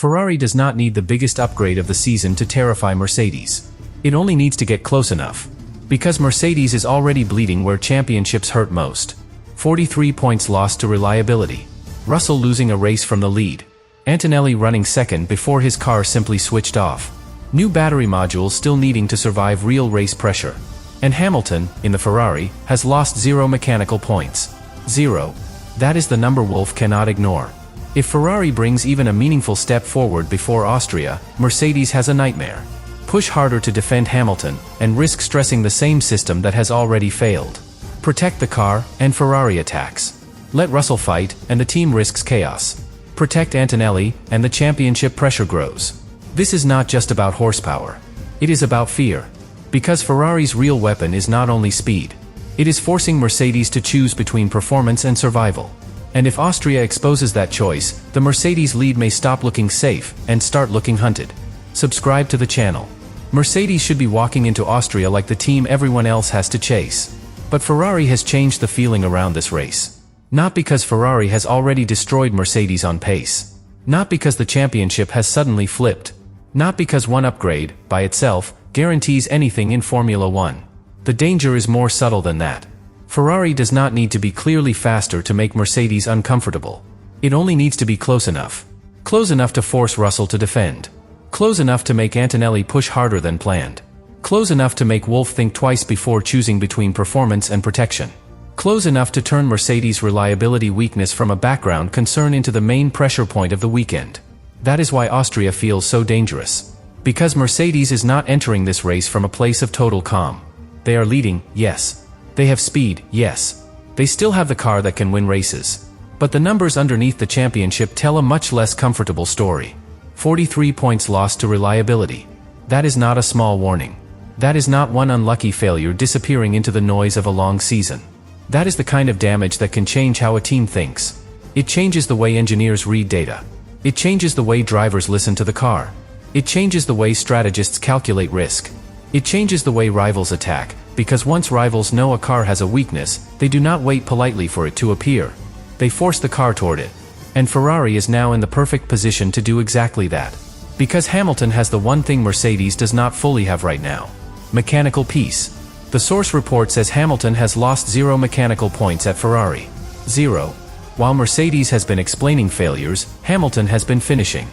Ferrari does not need the biggest upgrade of the season to terrify Mercedes. It only needs to get close enough. Because Mercedes is already bleeding where championships hurt most. 43 points lost to reliability. Russell losing a race from the lead. Antonelli running second before his car simply switched off. New battery modules still needing to survive real race pressure. And Hamilton, in the Ferrari, has lost 0 mechanical points. 0. That is the number Wolff cannot ignore. If Ferrari brings even a meaningful step forward before Austria, Mercedes has a nightmare. Push harder to defend Hamilton, and risk stressing the same system that has already failed. Protect the car, and Ferrari attacks. Let Russell fight, and the team risks chaos. Protect Antonelli, and the championship pressure grows. This is not just about horsepower. It is about fear. Because Ferrari's real weapon is not only speed. It is forcing Mercedes to choose between performance and survival. And if Austria exposes that choice, the Mercedes lead may stop looking safe, and start looking hunted. Subscribe to the channel. Mercedes should be walking into Austria like the team everyone else has to chase. But Ferrari has changed the feeling around this race. Not because Ferrari has already destroyed Mercedes on pace. Not because the championship has suddenly flipped. Not because one upgrade, by itself, guarantees anything in Formula 1. The danger is more subtle than that. Ferrari does not need to be clearly faster to make Mercedes uncomfortable. It only needs to be close enough. Close enough to force Russell to defend. Close enough to make Antonelli push harder than planned. Close enough to make Wolff think twice before choosing between performance and protection. Close enough to turn Mercedes' reliability weakness from a background concern into the main pressure point of the weekend. That is why Austria feels so dangerous. Because Mercedes is not entering this race from a place of total calm. They are leading, yes. They have speed, yes. They still have the car that can win races. But the numbers underneath the championship tell a much less comfortable story. 43 points lost to reliability. That is not a small warning. That is not one unlucky failure disappearing into the noise of a long season. That is the kind of damage that can change how a team thinks. It changes the way engineers read data. It changes the way drivers listen to the car. It changes the way strategists calculate risk. It changes the way rivals attack, because once rivals know a car has a weakness, they do not wait politely for it to appear. They force the car toward it. And Ferrari is now in the perfect position to do exactly that. Because Hamilton has the one thing Mercedes does not fully have right now. Mechanical peace. The source report says Hamilton has lost 0 mechanical points at Ferrari. 0. While Mercedes has been explaining failures, Hamilton has been finishing.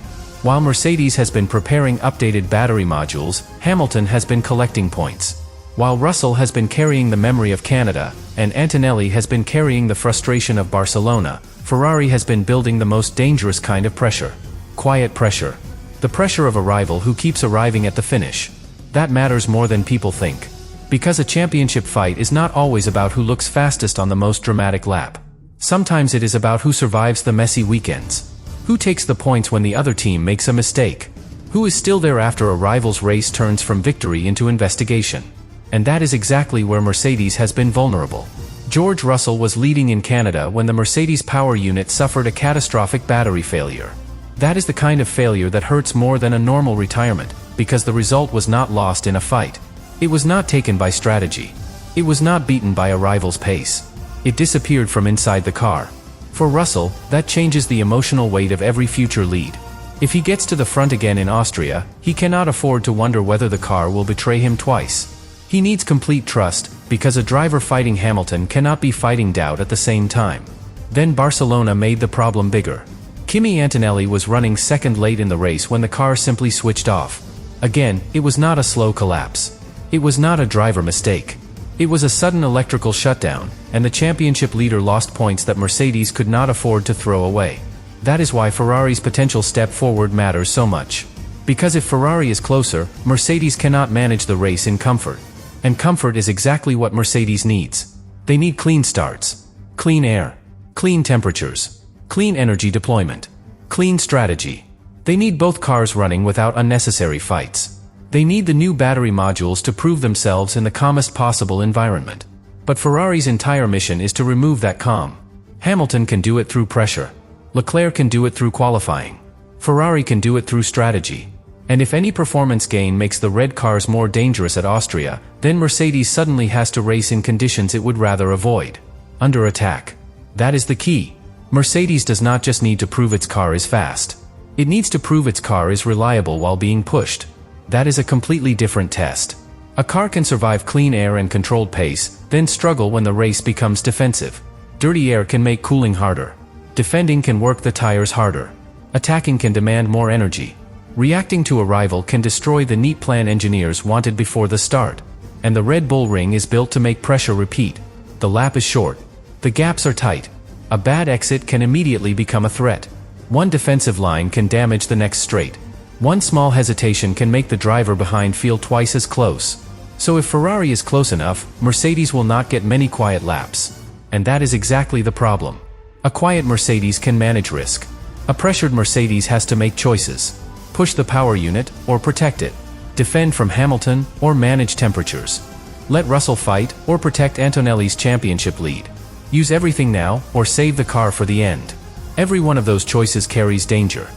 While Mercedes has been preparing updated battery modules, Hamilton has been collecting points. While Russell has been carrying the memory of Canada, and Antonelli has been carrying the frustration of Barcelona, Ferrari has been building the most dangerous kind of pressure. Quiet pressure. The pressure of a rival who keeps arriving at the finish. That matters more than people think. Because a championship fight is not always about who looks fastest on the most dramatic lap. Sometimes it is about who survives the messy weekends. Who takes the points when the other team makes a mistake? Who is still there after a rival's race turns from victory into investigation? And that is exactly where Mercedes has been vulnerable. George Russell was leading in Canada when the Mercedes power unit suffered a catastrophic battery failure. That is the kind of failure that hurts more than a normal retirement, because the result was not lost in a fight. It was not taken by strategy. It was not beaten by a rival's pace. It disappeared from inside the car. For Russell, that changes the emotional weight of every future lead. If he gets to the front again in Austria, he cannot afford to wonder whether the car will betray him twice. He needs complete trust, because a driver fighting Hamilton cannot be fighting doubt at the same time. Then Barcelona made the problem bigger. Kimi Antonelli was running second late in the race when the car simply switched off. Again, it was not a slow collapse. It was not a driver mistake. It was a sudden electrical shutdown, and the championship leader lost points that Mercedes could not afford to throw away. That is why Ferrari's potential step forward matters so much. Because if Ferrari is closer, Mercedes cannot manage the race in comfort. And comfort is exactly what Mercedes needs. They need clean starts, clean air, clean temperatures, clean energy deployment, clean strategy. They need both cars running without unnecessary fights. They need the new battery modules to prove themselves in the calmest possible environment. But Ferrari's entire mission is to remove that calm. Hamilton can do it through pressure. Leclerc can do it through qualifying. Ferrari can do it through strategy. And if any performance gain makes the red cars more dangerous at Austria, then Mercedes suddenly has to race in conditions it would rather avoid. Under attack. That is the key. Mercedes does not just need to prove its car is fast. It needs to prove its car is reliable while being pushed. That is a completely different test. A car can survive clean air and controlled pace, then struggle when the race becomes defensive. Dirty air can make cooling harder. Defending can work the tires harder. Attacking can demand more energy. Reacting to a rival can destroy the neat plan engineers wanted before the start. And the Red Bull ring is built to make pressure repeat. The lap is short. The gaps are tight. A bad exit can immediately become a threat. One defensive line can damage the next straight. One small hesitation can make the driver behind feel twice as close. So if Ferrari is close enough, Mercedes will not get many quiet laps. And that is exactly the problem. A quiet Mercedes can manage risk. A pressured Mercedes has to make choices. Push the power unit, or protect it. Defend from Hamilton, or manage temperatures. Let Russell fight, or protect Antonelli's championship lead. Use everything now, or save the car for the end. Every one of those choices carries danger.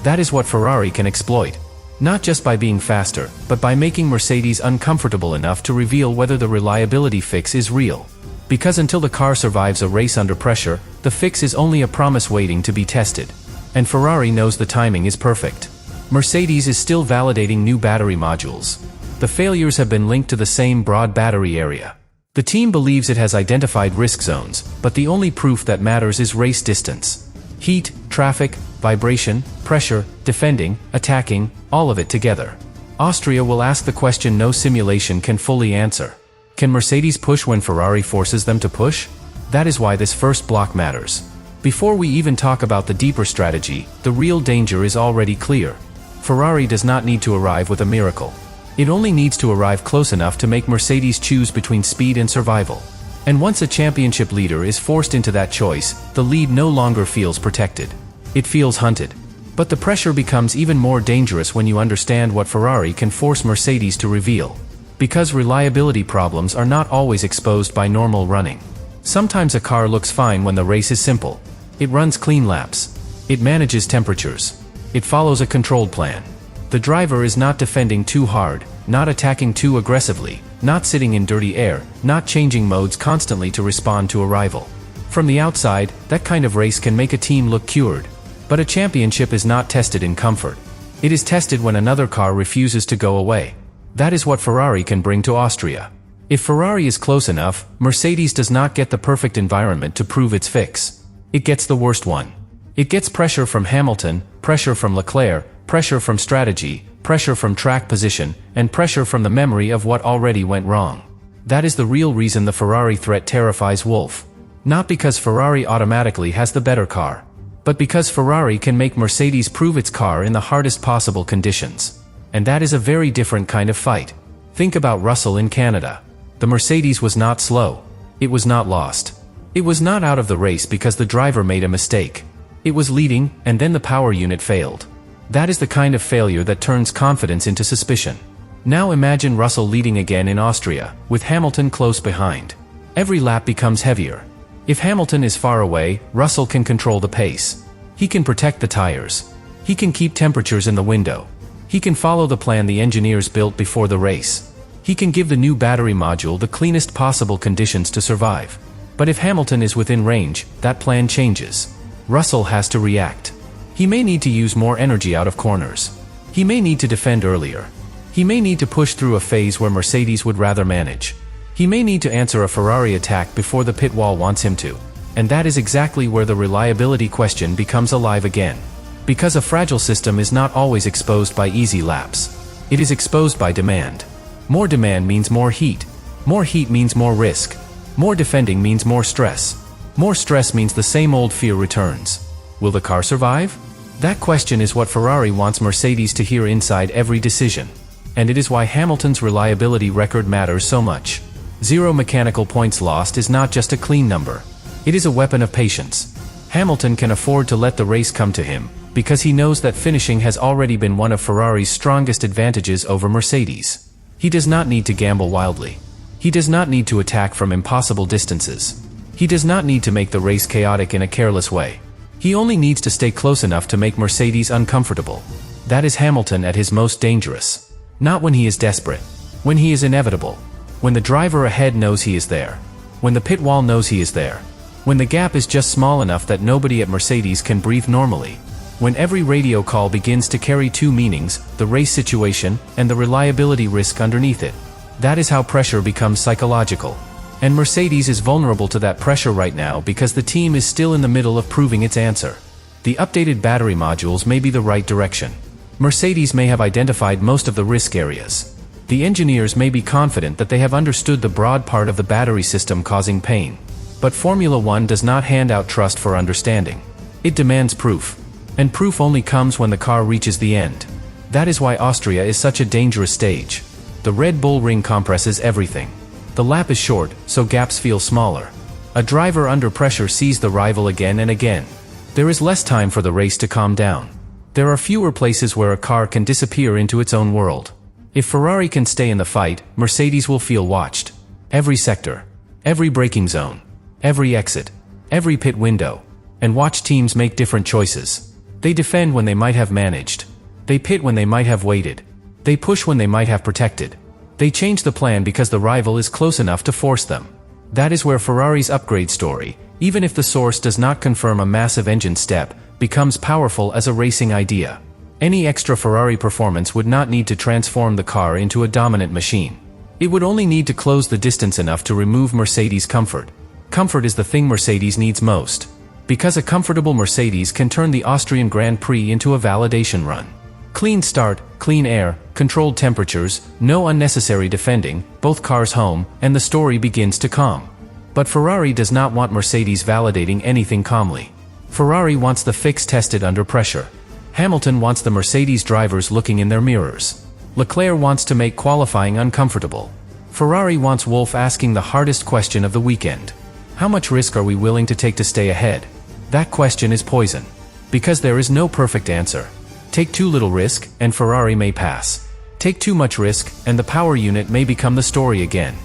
That is what Ferrari can exploit. Not just by being faster, but by making Mercedes uncomfortable enough to reveal whether the reliability fix is real. Because until the car survives a race under pressure, the fix is only a promise waiting to be tested. And Ferrari knows the timing is perfect. Mercedes is still validating new battery modules. The failures have been linked to the same broad battery area. The team believes it has identified risk zones, but the only proof that matters is race distance. Heat, traffic, vibration, pressure, defending, attacking, all of it together. Austria will ask the question no simulation can fully answer. Can Mercedes push when Ferrari forces them to push? That is why this first block matters. Before we even talk about the deeper strategy, the real danger is already clear. Ferrari does not need to arrive with a miracle. It only needs to arrive close enough to make Mercedes choose between speed and survival. And once a championship leader is forced into that choice, the lead no longer feels protected. It feels hunted. But the pressure becomes even more dangerous when you understand what Ferrari can force Mercedes to reveal. Because reliability problems are not always exposed by normal running. Sometimes a car looks fine when the race is simple. It runs clean laps. It manages temperatures. It follows a controlled plan. The driver is not defending too hard, not attacking too aggressively, not sitting in dirty air, not changing modes constantly to respond to a rival. From the outside, that kind of race can make a team look cured. But a championship is not tested in comfort. It is tested when another car refuses to go away. That is what Ferrari can bring to Austria. If Ferrari is close enough, Mercedes does not get the perfect environment to prove its fix. It gets the worst one. It gets pressure from Hamilton, pressure from Leclerc, pressure from strategy, pressure from track position, and pressure from the memory of what already went wrong. That is the real reason the Ferrari threat terrifies Wolff. Not because Ferrari automatically has the better car, but because Ferrari can make Mercedes prove its car in the hardest possible conditions. And that is a very different kind of fight. Think about Russell in Canada. The Mercedes was not slow. It was not lost. It was not out of the race because the driver made a mistake. It was leading, and then the power unit failed. That is the kind of failure that turns confidence into suspicion. Now imagine Russell leading again in Austria, with Hamilton close behind. Every lap becomes heavier. If Hamilton is far away, Russell can control the pace. He can protect the tires. He can keep temperatures in the window. He can follow the plan the engineers built before the race. He can give the new battery module the cleanest possible conditions to survive. But if Hamilton is within range, that plan changes. Russell has to react. He may need to use more energy out of corners. He may need to defend earlier. He may need to push through a phase where Mercedes would rather manage. He may need to answer a Ferrari attack before the pit wall wants him to. And that is exactly where the reliability question becomes alive again. Because a fragile system is not always exposed by easy laps. It is exposed by demand. More demand means more heat. More heat means more risk. More defending means more stress. More stress means the same old fear returns. Will the car survive? That question is what Ferrari wants Mercedes to hear inside every decision. And it is why Hamilton's reliability record matters so much. 0 mechanical points lost is not just a clean number. It is a weapon of patience. Hamilton can afford to let the race come to him, because he knows that finishing has already been one of Ferrari's strongest advantages over Mercedes. He does not need to gamble wildly. He does not need to attack from impossible distances. He does not need to make the race chaotic in a careless way. He only needs to stay close enough to make Mercedes uncomfortable. That is Hamilton at his most dangerous. Not when he is desperate. When he is inevitable. When the driver ahead knows he is there. When the pit wall knows he is there. When the gap is just small enough that nobody at Mercedes can breathe normally. When every radio call begins to carry two meanings, the race situation and the reliability risk underneath it. That is how pressure becomes psychological. And Mercedes is vulnerable to that pressure right now because the team is still in the middle of proving its answer. The updated battery modules may be the right direction. Mercedes may have identified most of the risk areas. The engineers may be confident that they have understood the broad part of the battery system causing pain. But Formula One does not hand out trust for understanding. It demands proof. And proof only comes when the car reaches the end. That is why Austria is such a dangerous stage. The Red Bull ring compresses everything. The lap is short, so gaps feel smaller. A driver under pressure sees the rival again and again. There is less time for the race to calm down. There are fewer places where a car can disappear into its own world. If Ferrari can stay in the fight, Mercedes will feel watched. Every sector, every braking zone, every exit, every pit window. And watch teams make different choices. They defend when they might have managed. They pit when they might have waited. They push when they might have protected. They change the plan because the rival is close enough to force them. That is where Ferrari's upgrade story, even if the source does not confirm a massive engine step, becomes powerful as a racing idea. Any extra Ferrari performance would not need to transform the car into a dominant machine. It would only need to close the distance enough to remove Mercedes' comfort. Comfort is the thing Mercedes needs most. Because a comfortable Mercedes can turn the Austrian Grand Prix into a validation run. Clean start, clean air, controlled temperatures, no unnecessary defending, both cars home, and the story begins to calm. But Ferrari does not want Mercedes validating anything calmly. Ferrari wants the fix tested under pressure. Hamilton wants the Mercedes drivers looking in their mirrors. Leclerc wants to make qualifying uncomfortable. Ferrari wants Wolff asking the hardest question of the weekend. How much risk are we willing to take to stay ahead? That question is poison. Because there is no perfect answer. Take too little risk, and Ferrari may pass. Take too much risk, and the power unit may become the story again.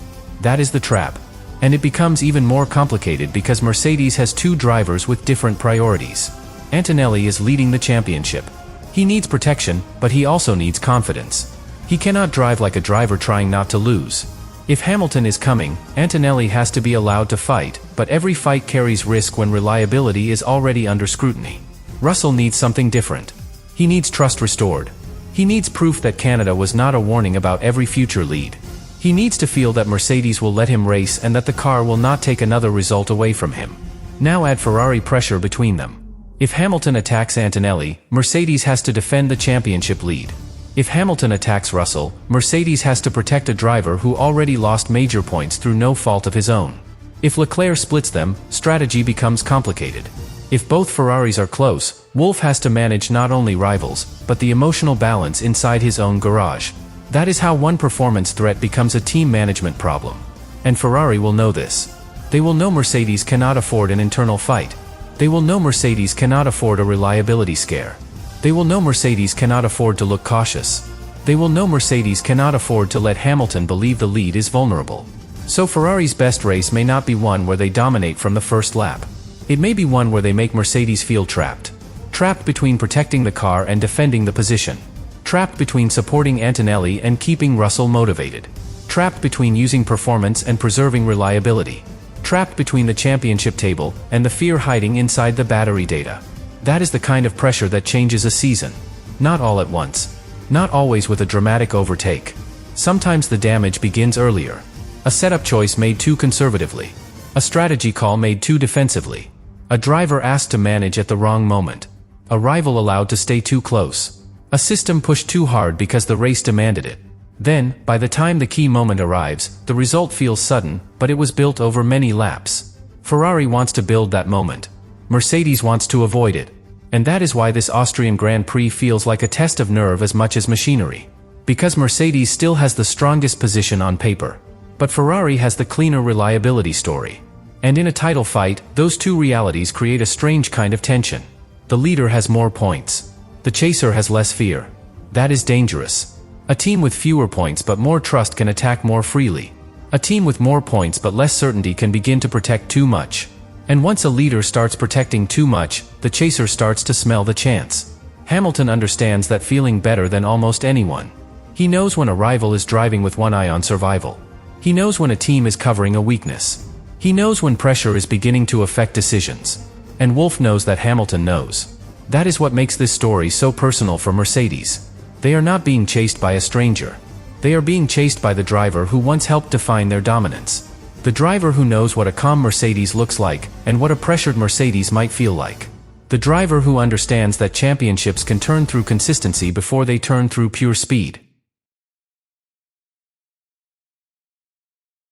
That is the trap. And it becomes even more complicated because Mercedes has two drivers with different priorities. Antonelli is leading the championship. He needs protection, but he also needs confidence. He cannot drive like a driver trying not to lose. If Hamilton is coming, Antonelli has to be allowed to fight, but every fight carries risk when reliability is already under scrutiny. Russell needs something different. He needs trust restored. He needs proof that Canada was not a warning about every future lead. He needs to feel that Mercedes will let him race and that the car will not take another result away from him. Now add Ferrari pressure between them. If Hamilton attacks Antonelli, Mercedes has to defend the championship lead. If Hamilton attacks Russell, Mercedes has to protect a driver who already lost major points through no fault of his own. If Leclerc splits them, strategy becomes complicated. If both Ferraris are close, Wolff has to manage not only rivals, but the emotional balance inside his own garage. That is how one performance threat becomes a team management problem. And Ferrari will know this. They will know Mercedes cannot afford an internal fight. They will know Mercedes cannot afford a reliability scare. They will know Mercedes cannot afford to look cautious. They will know Mercedes cannot afford to let Hamilton believe the lead is vulnerable. So Ferrari's best race may not be one where they dominate from the first lap. It may be one where they make Mercedes feel trapped. Trapped between protecting the car and defending the position. Trapped between supporting Antonelli and keeping Russell motivated. Trapped between using performance and preserving reliability. Trapped between the championship table and the fear hiding inside the battery data. That is the kind of pressure that changes a season. Not all at once. Not always with a dramatic overtake. Sometimes the damage begins earlier. A setup choice made too conservatively. A strategy call made too defensively. A driver asked to manage at the wrong moment. A rival allowed to stay too close. A system pushed too hard because the race demanded it. Then, by the time the key moment arrives, the result feels sudden, but it was built over many laps. Ferrari wants to build that moment. Mercedes wants to avoid it. And that is why this Austrian Grand Prix feels like a test of nerve as much as machinery. Because Mercedes still has the strongest position on paper. But Ferrari has the cleaner reliability story. And in a title fight, those two realities create a strange kind of tension. The leader has more points. The chaser has less fear. That is dangerous. A team with fewer points but more trust can attack more freely. A team with more points but less certainty can begin to protect too much. And once a leader starts protecting too much, the chaser starts to smell the chance. Hamilton understands that feeling better than almost anyone. He knows when a rival is driving with one eye on survival. He knows when a team is covering a weakness. He knows when pressure is beginning to affect decisions. And Wolff knows that Hamilton knows. That is what makes this story so personal for Mercedes. They are not being chased by a stranger. They are being chased by the driver who once helped define their dominance. The driver who knows what a calm Mercedes looks like, and what a pressured Mercedes might feel like. The driver who understands that championships can turn through consistency before they turn through pure speed.